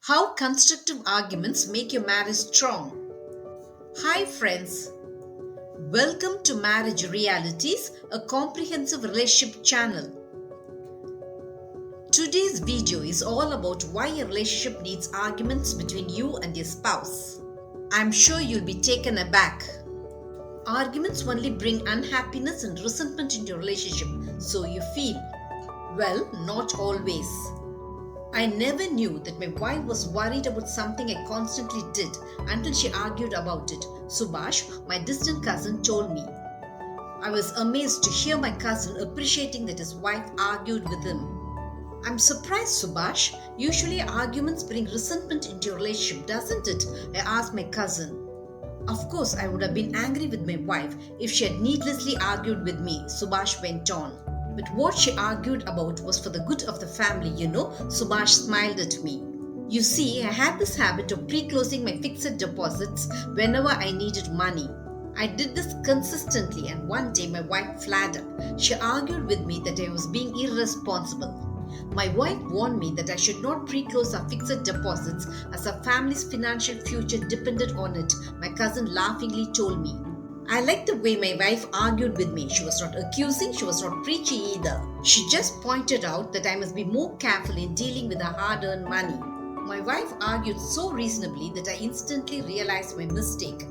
How constructive arguments make your marriage strong. Hi, friends. Welcome to Marriage Realities, a comprehensive relationship channel. Today's video is all about why a relationship needs arguments between you and your spouse. I'm sure you'll be taken aback. Arguments only bring unhappiness and resentment into your relationship, so you feel. Well, not always. I never knew that my wife was worried about something I constantly did until she argued about it. Subhash, my distant cousin, told me. I was amazed to hear my cousin appreciating that his wife argued with him. I'm surprised, Subhash. Usually arguments bring resentment into your relationship, doesn't it? I asked my cousin. Of course, I would have been angry with my wife if she had needlessly argued with me, Subhash went on. But what she argued about was for the good of the family, Subhash smiled at me. You see, I had this habit of pre-closing my fixed deposits whenever I needed money. I did this consistently, and one day my wife flared up. She argued with me that I was being irresponsible. My wife warned me that I should not pre-close our fixed deposits as our family's financial future depended on it, my cousin laughingly told me. I liked the way my wife argued with me. She was not accusing, she was not preaching either. She just pointed out that I must be more careful in dealing with her hard-earned money. My wife argued so reasonably that I instantly realized my mistake.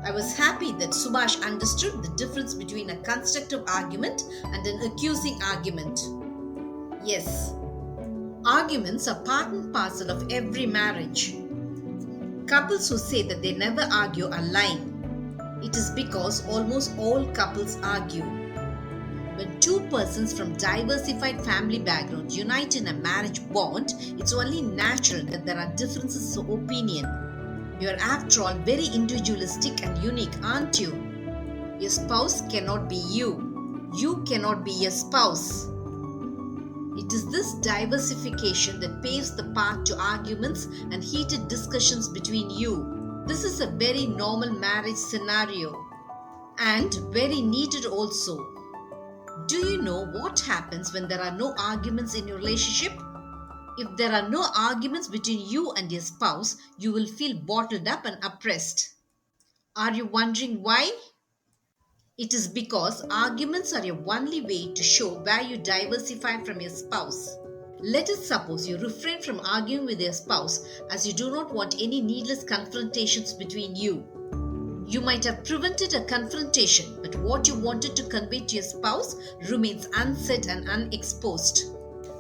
I was happy that Subhash understood the difference between a constructive argument and an accusing argument. Yes, arguments are part and parcel of every marriage. Couples who say that they never argue are lying. It is because almost all couples argue. When two persons from diversified family backgrounds unite in a marriage bond, it's only natural that there are differences of opinion. You are, after all, very individualistic and unique, aren't you? Your spouse cannot be you. You cannot be your spouse. It is this diversification that paves the path to arguments and heated discussions between you. This is a very normal marriage scenario and very needed also. Do you know what happens when there are no arguments in your relationship? If there are no arguments between you and your spouse, you will feel bottled up and oppressed. Are you wondering why? It is because arguments are your only way to show where you diversify from your spouse. Let us suppose you refrain from arguing with your spouse as you do not want any needless confrontations between you. You might have prevented a confrontation, but what you wanted to convey to your spouse remains unsaid and unexposed.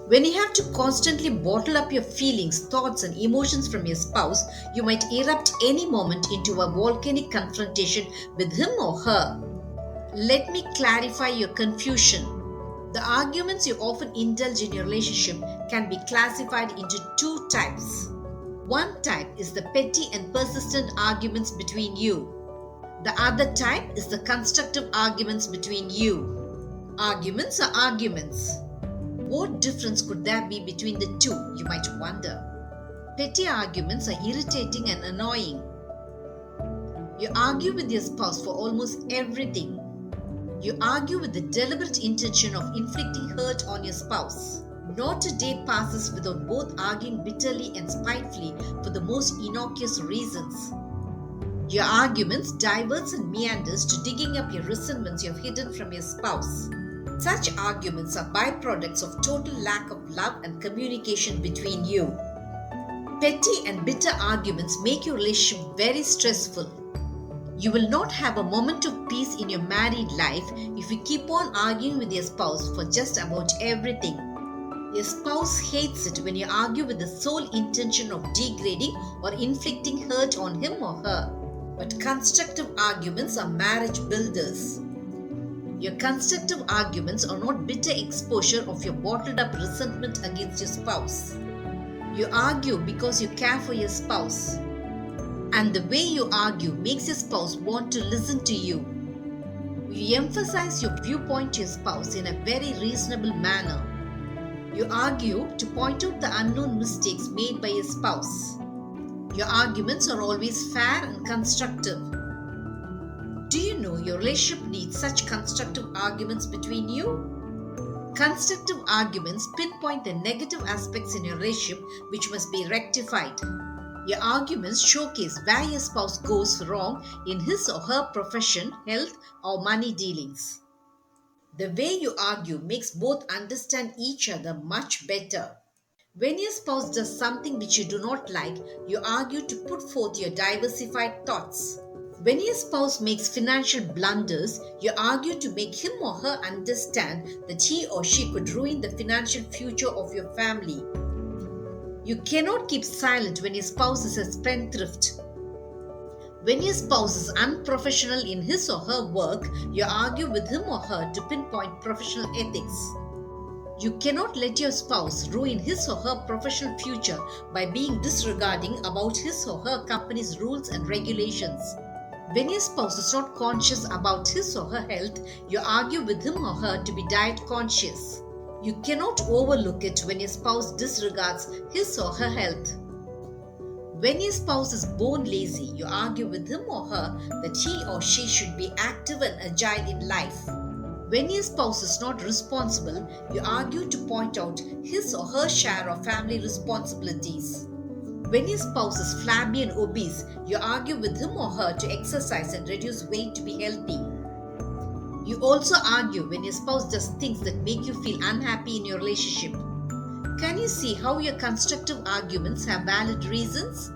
When you have to constantly bottle up your feelings, thoughts, and emotions from your spouse, you might erupt any moment into a volcanic confrontation with him or her. Let me clarify your confusion. The arguments you often indulge in your relationship can be classified into two types. One type is the petty and persistent arguments between you. The other type is the constructive arguments between you. Arguments are arguments. What difference could there be between the two, you might wonder? Petty arguments are irritating and annoying. You argue with your spouse for almost everything. You argue with the deliberate intention of inflicting hurt on your spouse. Not a day passes without both arguing bitterly and spitefully for the most innocuous reasons. Your arguments diverts and meanders to digging up your resentments you have hidden from your spouse. Such arguments are byproducts of total lack of love and communication between you. Petty and bitter arguments make your relationship very stressful. You will not have a moment of peace in your married life if you keep on arguing with your spouse for just about everything. Your spouse hates it when you argue with the sole intention of degrading or inflicting hurt on him or her. But constructive arguments are marriage builders. Your constructive arguments are not bitter exposure of your bottled up resentment against your spouse. You argue because you care for your spouse. And the way you argue makes your spouse want to listen to you. You emphasize your viewpoint to your spouse in a very reasonable manner. You argue to point out the unknown mistakes made by your spouse. Your arguments are always fair and constructive. Do you know your relationship needs such constructive arguments between you? Constructive arguments pinpoint the negative aspects in your relationship which must be rectified. Your arguments showcase where your spouse goes wrong in his or her profession, health, or money dealings. The way you argue makes both understand each other much better. When your spouse does something which you do not like, you argue to put forth your diversified thoughts. When your spouse makes financial blunders, you argue to make him or her understand that he or she could ruin the financial future of your family. You cannot keep silent when your spouse is a spendthrift. When your spouse is unprofessional in his or her work, you argue with him or her to pinpoint professional ethics. You cannot let your spouse ruin his or her professional future by being disregarding about his or her company's rules and regulations. When your spouse is not conscious about his or her health, you argue with him or her to be diet conscious. You cannot overlook it when your spouse disregards his or her health. When your spouse is born lazy, you argue with him or her that he or she should be active and agile in life. When your spouse is not responsible, you argue to point out his or her share of family responsibilities. When your spouse is flabby and obese, you argue with him or her to exercise and reduce weight to be healthy. You also argue when your spouse does things that make you feel unhappy in your relationship. Can you see how your constructive arguments have valid reasons?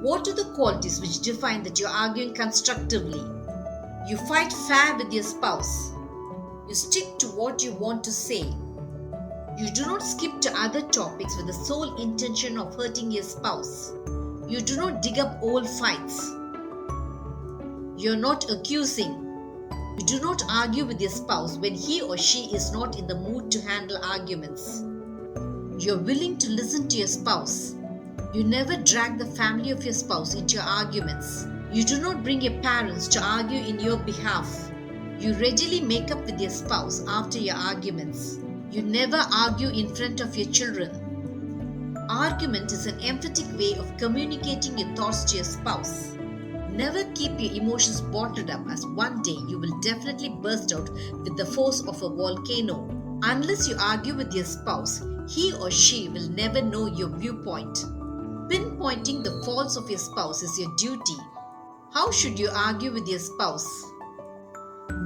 What are the qualities which define that you're arguing constructively? You fight fair with your spouse. You stick to what you want to say. You do not skip to other topics with the sole intention of hurting your spouse. You do not dig up old fights. You're not accusing. You do not argue with your spouse when he or she is not in the mood to handle arguments. You're willing to listen to your spouse. You never drag the family of your spouse into your arguments. You do not bring your parents to argue in your behalf. You readily make up with your spouse after your arguments. You never argue in front of your children. Argument is an emphatic way of communicating your thoughts to your spouse. Never keep your emotions bottled up, as one day you will definitely burst out with the force of a volcano. Unless you argue with your spouse, he or she will never know your viewpoint. Pinpointing the faults of your spouse is your duty. How should you argue with your spouse?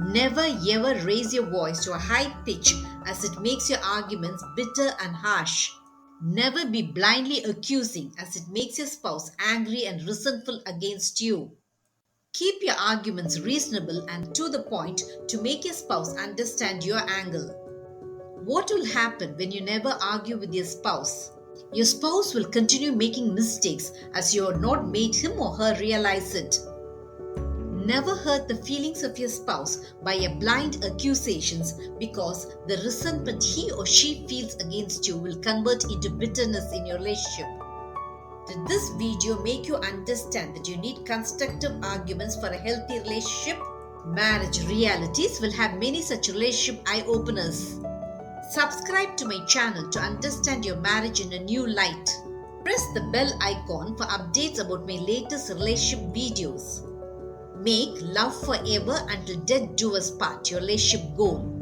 Never ever raise your voice to a high pitch, as it makes your arguments bitter and harsh. Never be blindly accusing, as it makes your spouse angry and resentful against you. Keep your arguments reasonable and to the point to make your spouse understand your angle. What will happen when you never argue with your spouse? Your spouse will continue making mistakes as you have not made him or her realize it. Never hurt the feelings of your spouse by your blind accusations, because the resentment he or she feels against you will convert into bitterness in your relationship. Did this video make you understand that you need constructive arguments for a healthy relationship? Marriage Realities will have many such relationship eye-openers. Subscribe to my channel to understand your marriage in a new light. Press the bell icon for updates about my latest relationship videos. Make love forever until death do us part your relationship goal.